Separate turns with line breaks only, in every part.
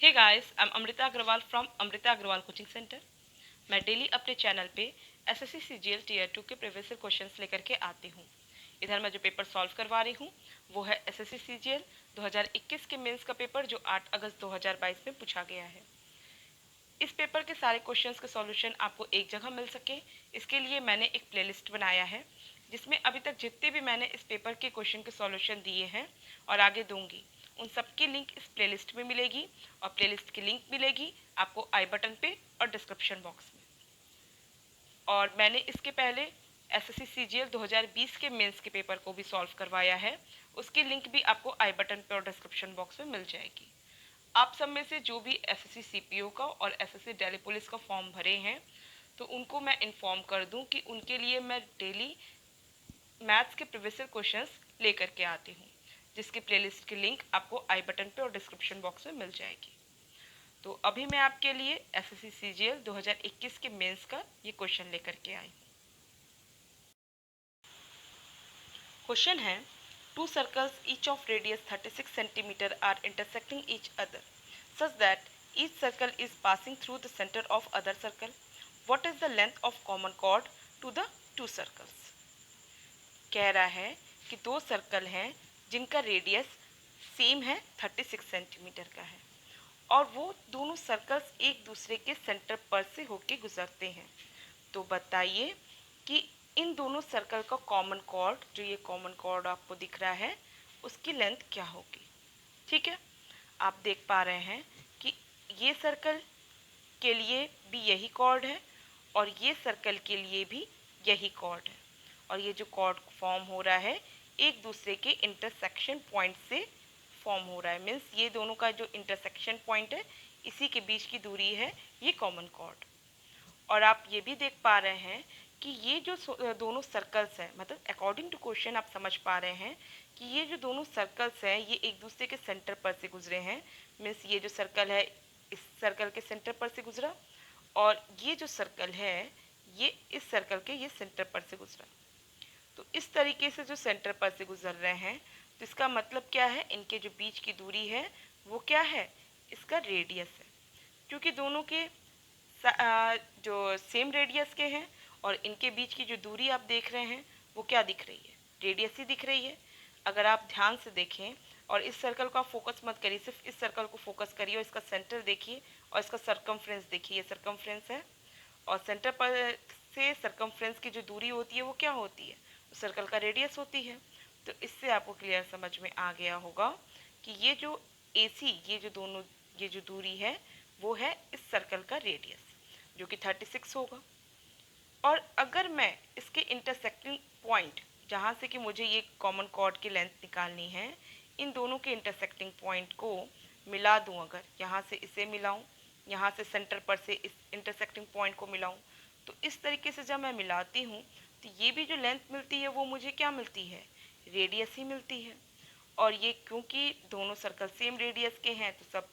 Hey guys, I am Amrita Agrawal from Amrita Agrawal coaching centre. मैं daily अपने channel पे एसएससी सीजीएल टीयर 2 के प्रीवियस ईयर क्वेश्चंस लेकर के आती हूँ। इधर मैं जो पेपर सॉल्व करवा रही हूँ वो है एसएससी सीजीएल 2021 के मेंस का पेपर, जो 8 अगस्त 2022 में पूछा गया है। इस पेपर के सारे क्वेश्चंस का सॉल्यूशन आपको एक जगह मिल सके, इसके लिए मैंने एक प्लेलिस्ट बनाया है जिसमें अभी तक जितने भी मैंने इस पेपर के क्वेश्चन के सॉल्यूशन दिए हैं और आगे दूंगी, उन सब की लिंक इस प्लेलिस्ट में मिलेगी। और प्लेलिस्ट की लिंक मिलेगी आपको आई बटन पे और डिस्क्रिप्शन बॉक्स में। और मैंने इसके पहले एसएससी सीजीएल 2020 के मेंस के पेपर को भी सॉल्व करवाया है, उसकी लिंक भी आपको आई बटन पे और डिस्क्रिप्शन बॉक्स में मिल जाएगी। आप सब में से जो भी एसएससी सीपीओ का और एसएससी दिल्ली पुलिस का फॉर्म भरे हैं, तो उनको मैं इन्फॉर्म कर दूं कि उनके लिए मैं डेली मैथ्स के प्रीवियस ईयर क्वेश्चंस लेकर के आती हूँ, जिसकी प्लेलिस्ट की लिंक आपको आई बटन पे और डिस्क्रिप्शन बॉक्स में मिल जाएगी। तो अभी मैं आपके लिए एसएससी सीजीएल 2021 के मेंस का ये क्वेश्चन लेकर के आई हूँ। क्वेश्चन है, two circles each of radius 36 centimetre are intersecting each other such that each circle is passing through the center of other circle. What is the length of common chord to the two circles? कह रहा है कि दो circle हैं जिनका radius same है 36 centimetre का है और वो दोनों सर्कल्स एक दूसरे के सेंटर पर से होके गुजरते हैं। तो बताइए कि इन दोनों सर्कल का कॉमन कॉर्ड, जो ये कॉमन कॉर्ड आपको दिख रहा है, उसकी लेंथ क्या होगी। ठीक है, आप देख पा रहे हैं कि ये सर्कल के लिए भी यही कॉर्ड है और ये सर्कल के लिए भी यही कॉर्ड है, और ये जो कॉर्ड फॉर्म हो रहा है एक दूसरे के इंटरसेक्शन पॉइंट से फॉर्म हो रहा है। मीन्स ये दोनों का जो इंटरसेक्शन पॉइंट है, इसी के बीच की दूरी है ये कॉमन कॉर्ड। और आप ये भी देख पा रहे हैं कि ये जो दोनों सर्कल्स हैं, मतलब अकॉर्डिंग टू क्वेश्चन आप समझ पा रहे हैं कि ये जो दोनों सर्कल्स हैं ये एक दूसरे के सेंटर पर से गुजरे हैं। मीन्स ये जो सर्कल है इस सर्कल के सेंटर पर से गुजरा और ये जो सर्कल है ये इस सर्कल के ये सेंटर पर से गुजरा। तो इस तरीके से जो सेंटर पर से गुजर रहे हैं, तो इसका मतलब क्या है, इनके जो बीच की दूरी है वो क्या है, इसका रेडियस है। क्योंकि दोनों के जो सेम रेडियस के हैं और इनके बीच की जो दूरी आप देख रहे हैं वो क्या दिख रही है, रेडियस ही दिख रही है। अगर आप ध्यान से देखें और इस सर्कल को आप फोकस मत करिए, सिर्फ इस सर्कल को फोकस करिए और इसका सेंटर देखिए और इसका सरकमफ्रेंस देखिए, ये सरकमफ्रेंस है और सेंटर पर से सरकमफ्रेंस की जो दूरी होती है वो क्या होती है, तो सर्कल का रेडियस होती है। तो इससे आपको क्लियर समझ में आ गया होगा कि ये जो AC, ये जो दूरी है वो है इस सर्कल का रेडियस, जो कि 36 होगा। और अगर मैं इसके इंटरसेक्टिंग पॉइंट, जहाँ से कि मुझे ये कॉमन कॉर्ड की लेंथ निकालनी है, इन दोनों के इंटरसेक्टिंग पॉइंट को मिला दूँ, अगर यहाँ से इसे मिलाऊँ, यहाँ से सेंटर पर से इस इंटरसेक्टिंग पॉइंट को मिलाऊँ, तो इस तरीके से जब मैं मिलाती हूँ तो ये भी जो लेंथ मिलती है वो मुझे क्या मिलती है, रेडियस ही मिलती है। और ये क्योंकि दोनों सर्कल सेम रेडियस के हैं तो सब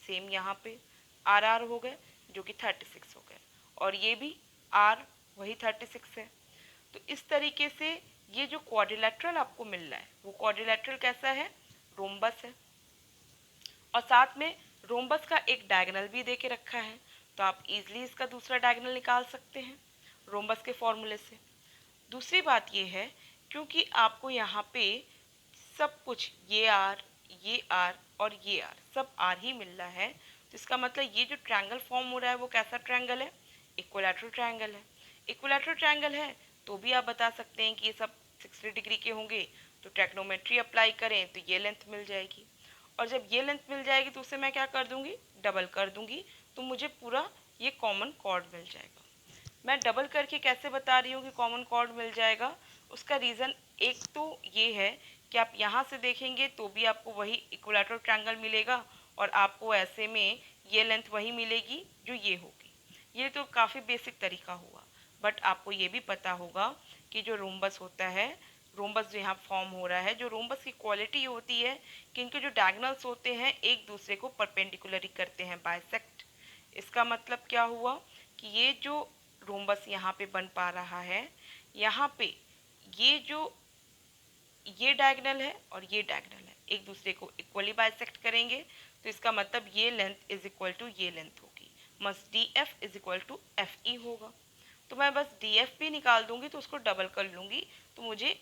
सेम यहाँ पे आर हो गए, जो कि 36 हो गए, और ये भी आर वही 36 है। तो इस तरीके से ये जो क्वाड्रिलेटरल आपको मिल रहा है वो क्वाड्रिलेटरल कैसा है, रोम्बस है। और साथ में रोम्बस का एक डायगोनल भी दे के रखा है, तो आप इजीली इसका दूसरा डायगोनल निकाल सकते हैं रोम्बस के फॉर्मूले से। दूसरी बात ये है, क्योंकि आपको यहाँ पे सब कुछ ये आर और ये आर सब आर ही मिल रहा है, तो इसका मतलब ये जो ट्रायंगल फॉर्म हो रहा है वो कैसा ट्रायंगल है, इक्विलैटरल ट्रायंगल है। इक्विलैटरल ट्रायंगल है तो भी आप बता सकते हैं कि ये सब 60 डिग्री के होंगे, तो ट्रैग्नोमेट्री अप्लाई करें तो ये लेंथ मिल जाएगी। और जब ये लेंथ मिल जाएगी तो उसे मैं क्या कर दूंगी, डबल कर दूंगी, तो मुझे पूरा ये कॉमन कॉर्ड मिल जाएगा। मैं डबल करके कैसे बता रही हूँ कि कॉमन कॉर्ड मिल जाएगा, उसका रीज़न एक तो ये है कि आप यहाँ से देखेंगे तो भी आपको वही इक्विलैटरल ट्रायंगल मिलेगा और आपको ऐसे में ये लेंथ वही मिलेगी जो ये होगी। ये तो काफ़ी बेसिक तरीका हुआ, बट आपको ये भी पता होगा कि जो रोम्बस होता है, रोम्बस जो यहाँ फॉर्म हो रहा है, जो रोम्बस की क्वालिटी होती है कि इनके जो डायगोनल्स होते हैं एक दूसरे को परपेंडिकुलरी करते हैं, बाइसेक्ट। इसका मतलब क्या हुआ कि ये जो रोम्बस यहाँ पे बन पा रहा है, यहाँ पे ये जो ये डायगोनल है और ये डायगोनल है एक दूसरे को इक्वली बाइसेक्ट करेंगे, तो इसका मतलब ये लेंथ इज इक्वल टू ये लेंथ होगी, must D F is equal to F E होगा। तो मैं बस डी एफ भी निकाल दूंगी तो उसको डबल कर लूँगी, तो मुझे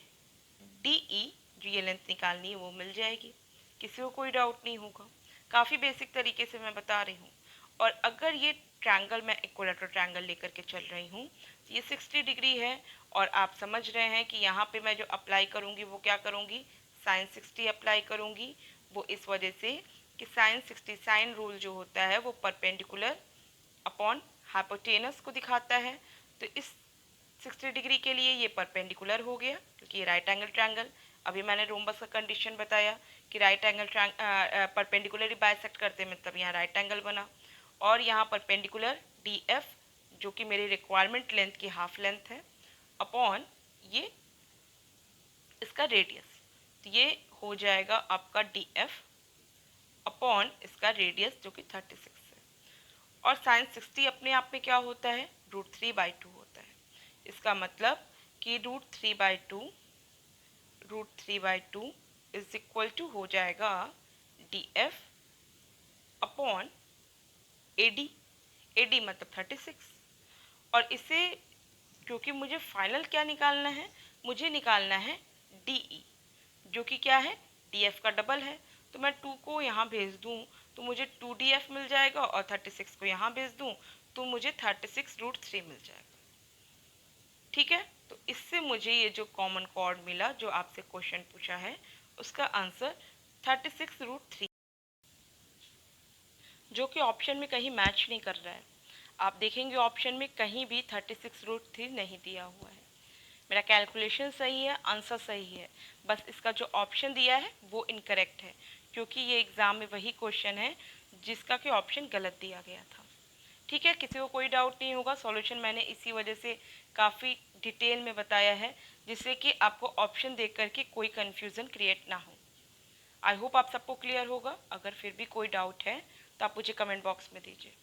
डी ई जो ये लेंथ निकालनी है वो मिल जाएगी। किसी को कोई डाउट नहीं होगा, काफ़ी बेसिक तरीके से मैं बता रही हूँ। और अगर ये ट्रायंगल, मैं इक्विलेटरल ट्रायंगल लेकर के चल रही हूँ, तो ये 60 डिग्री है और आप समझ रहे हैं कि यहाँ पे मैं जो अप्लाई करूँगी वो क्या करूँगी, साइन 60 अप्लाई करूँगी। वो इस वजह से कि साइन 60, साइन रूल जो होता है वो परपेंडिकुलर अपॉन हाइपोटेनस को दिखाता है। तो इस 60 डिग्री के लिए ये परपेंडिकुलर हो गया क्योंकि ये राइट एंगल ट्रायंगल। अभी मैंने रोम्बस का कंडीशन बताया कि राइट एंगल परपेंडिकुलरली बाइसेक्ट करते हैं, मतलब यहाँ राइट एंगल बना। और यहाँ परपेंडिकुलर डी एफ जो कि मेरी रिक्वायरमेंट लेंथ की हाफ लेंथ है, अपॉन ये इसका रेडियस, तो ये हो जाएगा आपका डी एफ अपॉन इसका रेडियस जो कि 36 है। और साइन 60 अपने आप में क्या होता है, √3/2 होता है। इसका मतलब कि √3/2 इज इक्वल टू हो जाएगा D F upon AD, AD मतलब 36। और इसे, क्योंकि मुझे फाइनल क्या निकालना है, मुझे निकालना है डीई जो कि क्या है, डीएफ का डबल है। तो मैं 2 को यहाँ भेज दूँ तो मुझे 2DF मिल जाएगा, और 36 को यहाँ भेज दूँ तो मुझे 36√3 मिल जाएगा। ठीक है, तो इससे मुझे ये जो कॉमन कॉर्ड मिला जो आपसे क्वेश्चन पूछा है उसका आंसर 36√3, जो कि ऑप्शन में कहीं मैच नहीं कर रहा है। आप देखेंगे ऑप्शन में कहीं भी 36√3 नहीं दिया हुआ है। मेरा कैलकुलेशन सही है, आंसर सही है, बस इसका जो ऑप्शन दिया है वो इनकरेक्ट है, क्योंकि ये एग्ज़ाम में वही क्वेश्चन है जिसका कि ऑप्शन गलत दिया गया था। ठीक है, किसी को कोई डाउट नहीं होगा। सॉल्यूशन मैंने इसी वजह से काफ़ी डिटेल में बताया है, जिससे कि आपको ऑप्शन देख करके कोई कन्फ्यूज़न क्रिएट ना हो। आई होप आप सबको क्लियर होगा। अगर फिर भी कोई डाउट है तो आप मुझे कमेंट बॉक्स में दीजिए।